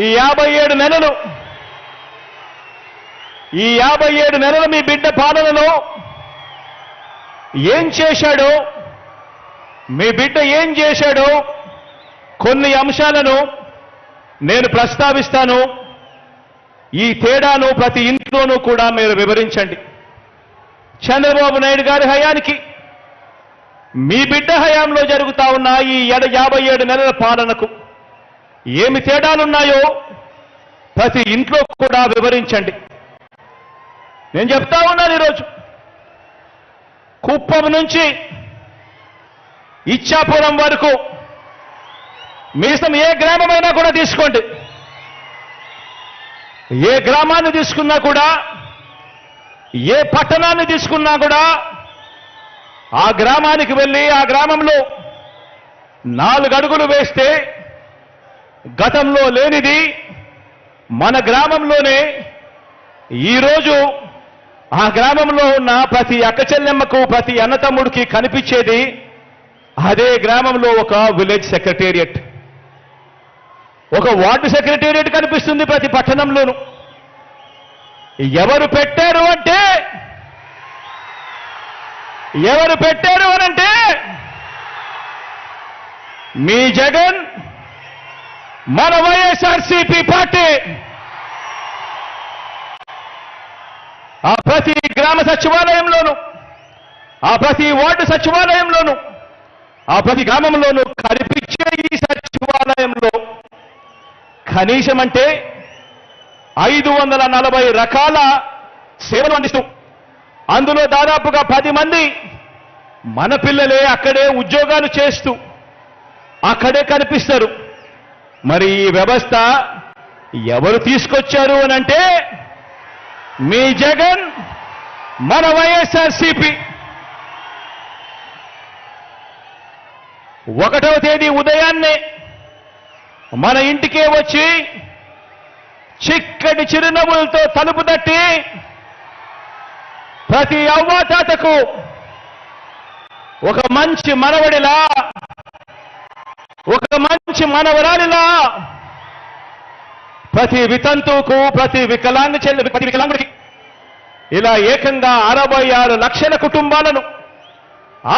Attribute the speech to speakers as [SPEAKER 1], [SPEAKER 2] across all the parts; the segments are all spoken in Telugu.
[SPEAKER 1] ఈ 57 నెలలు మీ బిడ్డ పాలనలో ఏం చేశాడో, మీ బిడ్డ ఏం చేశాడో కొన్ని అంశాలను నేను ప్రస్తావిస్తాను. ఈ తేడాను ప్రతి ఇంట్లోనూ కూడా మీరు వివరించండి. చంద్రబాబు నాయుడు గారి హయానికి మీ బిడ్డ హయాంలో జరుగుతా ఉన్న ఈ 57 నెలల పాలనకు ఏమి తేడాలున్నాయో ప్రతి ఇంట్లో కూడా వివరించండి. నేను చెప్తా ఉన్నాను, ఈరోజు కుప్పం నుంచి ఇచ్చాపురం వరకు మీ ఇష్టం ఏ గ్రామమైనా కూడా తీసుకోండి. ఏ గ్రామాన్ని తీసుకున్నా కూడా, ఏ పట్టణాన్ని తీసుకున్నా కూడా ఆ గ్రామానికి వెళ్ళి ఆ గ్రామంలో 4 అడుగులు వేస్తే గతంలో లేనిది మన గ్రామంలోనే ఈరోజు ఆ గ్రామంలో ఉన్న ప్రతి అక్క చెల్లెమ్మకు, ప్రతి అన్నతమ్ముడికి కనిపించేది అదే గ్రామంలో ఒక విలేజ్ సెక్రటేరియట్, ఒక వార్డు సెక్రటేరియట్ కనిపిస్తుంది ప్రతి పట్టణంలోనూ. ఎవరు పెట్టారు అనంటే మీ జగన్, మన వైఎస్ఆర్సీపీ పార్టీ. ఆ ప్రతి గ్రామ సచివాలయంలోనూ, ఆ ప్రతి వార్డు సచివాలయంలోనూ, ఆ ప్రతి గ్రామంలోనూ కనిపించే ఈ సచివాలయంలో కనీసం అంటే 540 రకాల సేవలు అందిస్తూ, అందులో దాదాపుగా 10 మంది మన పిల్లలే అక్కడే ఉద్యోగాలు చేస్తూ అక్కడే కనిపిస్తారు. మరి ఈ వ్యవస్థ ఎవరు తీసుకొచ్చారు అనంటే మీ జగన్, మన వైఎస్ఆర్సీపీ. 1వ తేదీ ఉదయాన్నే మన ఇంటికే వచ్చి చిక్కటి చిరునవ్వులతో తలుపు తట్టి ప్రతి అవ్వాతాతకు ఒక మంచి మనవడిలా, ఒక మంచి మనవరాలిలా, ప్రతి వితంతువుకు, ప్రతి వికలాంగుడికి ఇలా ఏకంగా 66 లక్షల కుటుంబాలను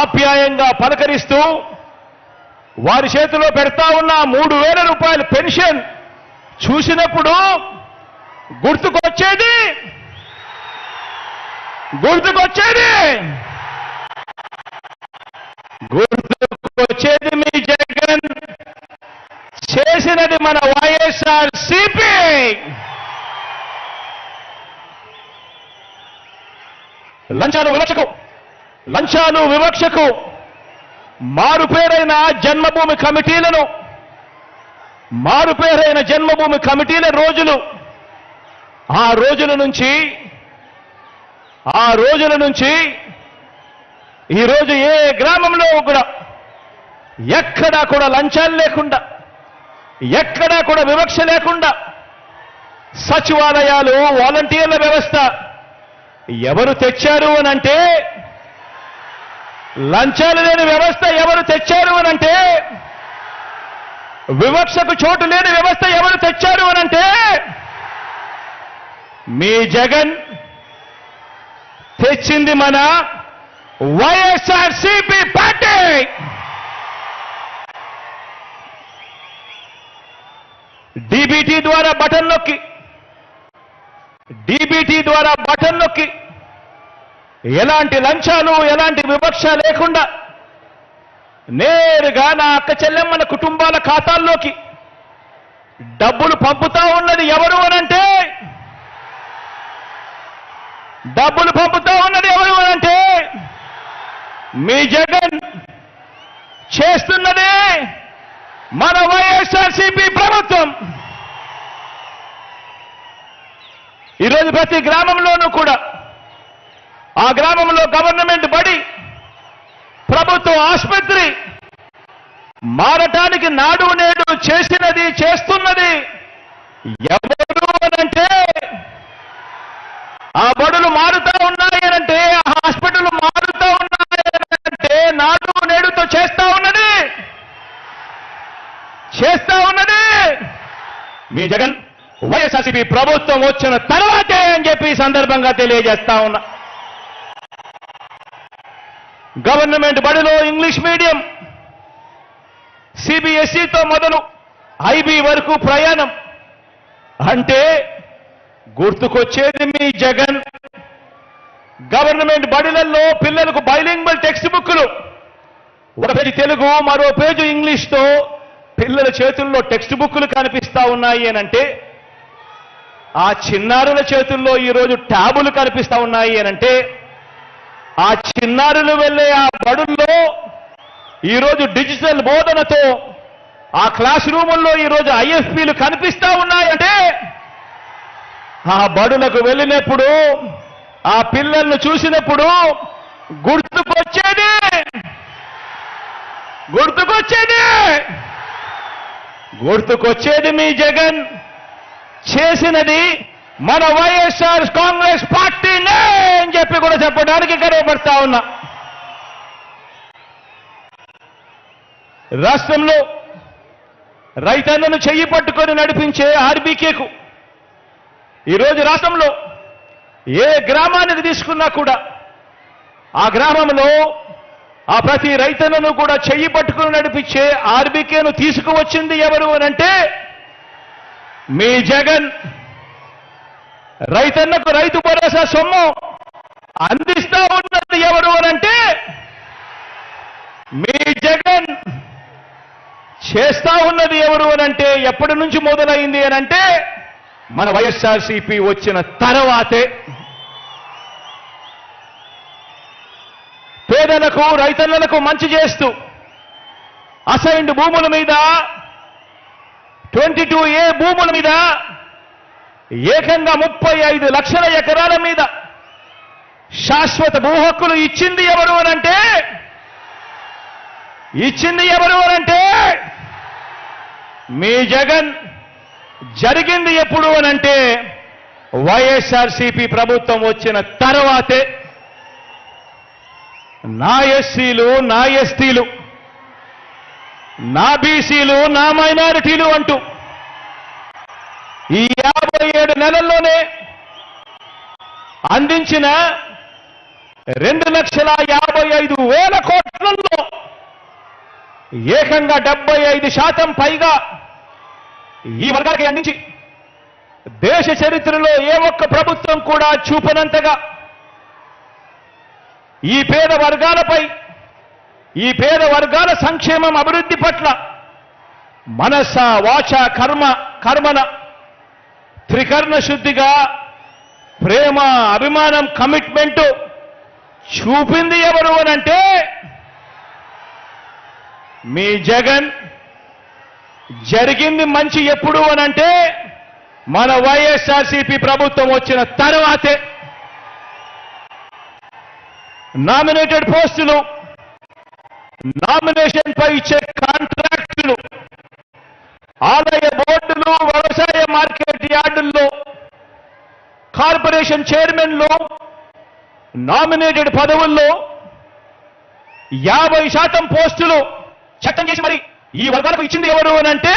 [SPEAKER 1] ఆప్యాయంగా పలకరిస్తూ వారి చేతిలో పెడతా ఉన్న 3000 రూపాయల పెన్షన్ చూసినప్పుడు గుర్తుకొచ్చేది మీ జగన్ చేసినది మన వైఎస్ఆర్సీపీ. లంచాలు వివక్షకు మారుపేరైన జన్మభూమి కమిటీల రోజులు, ఆ రోజుల నుంచి ఈరోజు ఏ గ్రామంలో కూడా ఎక్కడా కూడా లంచాలు లేకుండా, ఎక్కడా కూడా వివక్ష లేకుండా సచివాలయాలు, వాలంటీర్ల వ్యవస్థ ఎవరు తెచ్చారు అనంటే, లంచాలు లేని వ్యవస్థ ఎవరు తెచ్చారు అనంటే, వివక్షకు చోటు లేని వ్యవస్థ ఎవరు తెచ్చారు అనంటే మీ జగన్ తెచ్చింది మన వైఎస్ఆర్సీపీ పార్టీ. డీబీటీ ద్వారా బటన్ నొక్కి ఎలాంటి లంచాలు, ఎలాంటి వివక్ష లేకుండా నేరుగా నా అక్క చెల్లెమ్మల కుటుంబాల ఖాతాల్లోకి డబ్బులు పంపుతా ఉన్నది ఎవరు అనంటే, మీ జగన్ చేస్తున్నదే మన వైఎస్ఆర్సీపీ ప్రభుత్వం. ఈరోజు ప్రతి గ్రామంలోనూ కూడా, ఆ గ్రామంలో గవర్నమెంట్ బడి, ప్రభుత్వ ఆసుపత్రి మారటానికి నాడు నేడు చేస్తున్నది ఎవరు అనంటే, ఆ బడులు మారుతా ఉన్నాయనంటే, ఆ హాస్పిటల్ మారుతా ఉన్నాయనంటే నాడు నేడుతో చేస్తా ఉన్నది మీ జగన్ వైఎస్ఆర్సీపీ ప్రభుత్వం వచ్చిన తర్వాతే అని చెప్పి ఈ సందర్భంగా తెలియజేస్తా ఉన్నా. గవర్నమెంట్ బడిలో ఇంగ్లీష్ మీడియం, సిబిఎస్ఈతో మొదలు ఐబీ వరకు ప్రయాణం అంటే గుర్తుకొచ్చేది మీ జగన్. గవర్నమెంట్ బడిలలో పిల్లలకు బైలింగ్వల్ టెక్స్ట్ బుక్లు, ఒక పేజీ తెలుగు, మరో పేజీ ఇంగ్లీష్తో పిల్లల చేతుల్లో టెక్స్ట్ బుక్లు కనిపిస్తా ఉన్నాయి అనంటే, ఆ చిన్నారుల చేతుల్లో ఈరోజు ట్యాబులు కనిపిస్తా ఉన్నాయి అనంటే, ఆ చిన్నారులు వెళ్ళే ఆ బడుల్లో ఈరోజు డిజిటల్ బోధనతో ఆ క్లాస్ రూముల్లో ఈరోజు ఐఎఫ్పీలు కనిపిస్తా ఉన్నాయంటే, ఆ బడులకు వెళ్ళినప్పుడు ఆ పిల్లలను చూసినప్పుడు గుర్తుకొచ్చేది మీ జగన్ చేసినది మన వైఎస్ఆర్ కాంగ్రెస్ పార్టీనే అని చెప్పి కూడా చెప్పడానికి గర్వపడతా ఉన్నా. రాష్ట్రంలో రైతన్నను చెయ్యి పట్టుకొని నడిపించే ఆర్బీకేకు ఈరోజు రాష్ట్రంలో ఏ గ్రామానికి తీసుకున్నా కూడా ఆ గ్రామంలో ఆ ప్రతి రైతన్నను కూడా చెయ్యి పట్టుకుని నడిపించే ఆర్బీకేను తీసుకువచ్చింది ఎవరు అనంటే మీ జగన్. రైతన్నకు రైతు భరోసా సొమ్ము అందిస్తా ఉన్నది ఎవరు అనంటే మీ జగన్. చేస్తా ఉన్నది ఎవరు అనంటే ఎప్పటి నుంచి మొదలైంది అనంటే మన వైఎస్ఆర్సీపీ వచ్చిన తర్వాతే. పేదలకు రైతన్నలకు మంచి చేస్తూ అసైన్డ్ భూముల మీద 22A భూముల మీద ఏకంగా 35 లక్షల ఎకరాల మీద శాశ్వత భూ హక్కులు ఇచ్చింది ఎవరు అనంటే మీ జగన్. జరిగింది ఎప్పుడు అనంటే వైఎస్ఆర్సీపీ ప్రభుత్వం వచ్చిన తర్వాతే. నా ఎస్సీలు, నా ఎస్టీలు, నా బీసీలు, నా మైనారిటీలు అంటూ ఈ 57 నెలల్లోనే అందించిన 2,55,000 కోట్లలో ఏకంగా 75% పైగా ఈ వర్గాలకి అందించి దేశ చరిత్రలో ఏ ఒక్క ప్రభుత్వం కూడా చూపనంతగా ఈ పేద వర్గాలపై, ఈ పేద వర్గాల సంక్షేమం అభివృద్ధి పట్ల మనస వాచ కర్మన త్రికరణ శుద్ధిగా ప్రేమ, అభిమానం, కమిట్మెంట్ చూపింది ఎవరు అనంటే మీ జగన్. జరిగింది మంచి ఎప్పుడు అనంటే మన వైఎస్ఆర్సీపీ ప్రభుత్వం వచ్చిన తర్వాతే. నామినేటెడ్ పోస్టులు, నామినేషన్ పై ఇచ్చే కాంట్రాక్టులు, ఆదాయ బోర్డులు, వ్యవసాయ మార్కెట్ యార్డుల్లో కార్పొరేషన్ చైర్మన్లు, నామినేటెడ్ పదవుల్లో 50% పోస్టులు చట్టం చేసి మరి ఈ వర్గాలకు ఇచ్చింది ఎవరు అనంటే